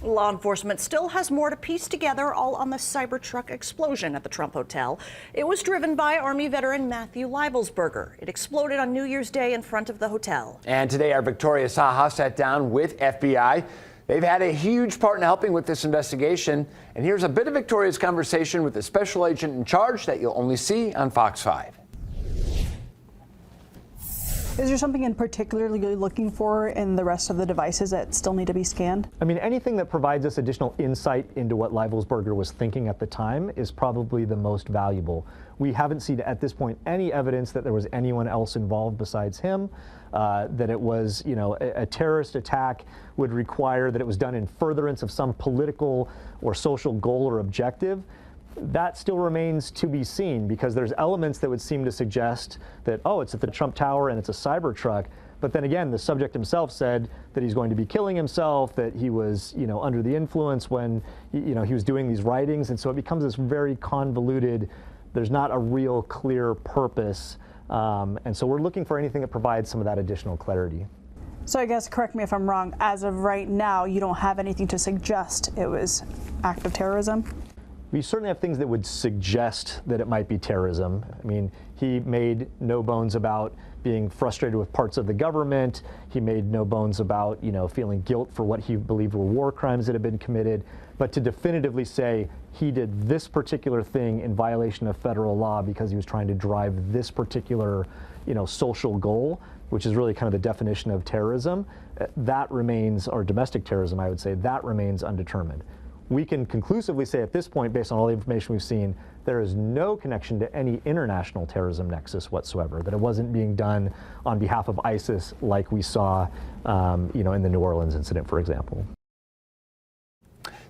Law enforcement still has more to piece together, all on the Cybertruck explosion at the Trump Hotel. It was driven by Army veteran Matthew Leibelsberger. It exploded on New Year's Day in front of the hotel. And today, our Victoria Saha sat down with FBI. They've had a huge part in helping with this investigation. And here's a bit of Victoria's conversation with the special agent in charge that you'll only see on Fox 5. Is there something in particular you're looking for in the rest of the devices that still need to be scanned? I mean, anything that provides us additional insight into what Leibelsberger was thinking at the time is probably the most valuable. We haven't seen at this point any evidence that there was anyone else involved besides him, that it was, a terrorist attack would require that it was done in furtherance of some political or social goal or objective. That still remains to be seen, because there's elements that would seem to suggest that, oh, it's at the Trump Tower and it's a Cybertruck. But then again, the subject himself said that he's going to be killing himself, that he was, under the influence when, he was doing these writings. And so it becomes this very convoluted, there's not a real clear purpose. And so we're looking for anything that provides some of that additional clarity. So I guess, correct me if I'm wrong, as of right now, you don't have anything to suggest it was act of terrorism? We certainly have things that would suggest that it might be terrorism. I mean, he made no bones about being frustrated with parts of the government. He made no bones about, feeling guilt for what he believed were war crimes that had been committed. But to definitively say he did this particular thing in violation of federal law because he was trying to drive this particular, social goal, which is really kind of the definition of terrorism, that remains, or domestic terrorism, I would say, that remains undetermined. We can conclusively say at this point, based on all the information we've seen, there is no connection to any international terrorism nexus whatsoever, that it wasn't being done on behalf of ISIS like we saw, in the New Orleans incident, for example.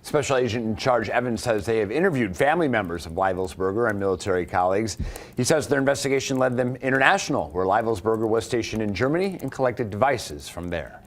Special Agent in Charge Evans says they have interviewed family members of Leibelsberger and military colleagues. He says their investigation led them international, where Leibelsberger was stationed in Germany and collected devices from there.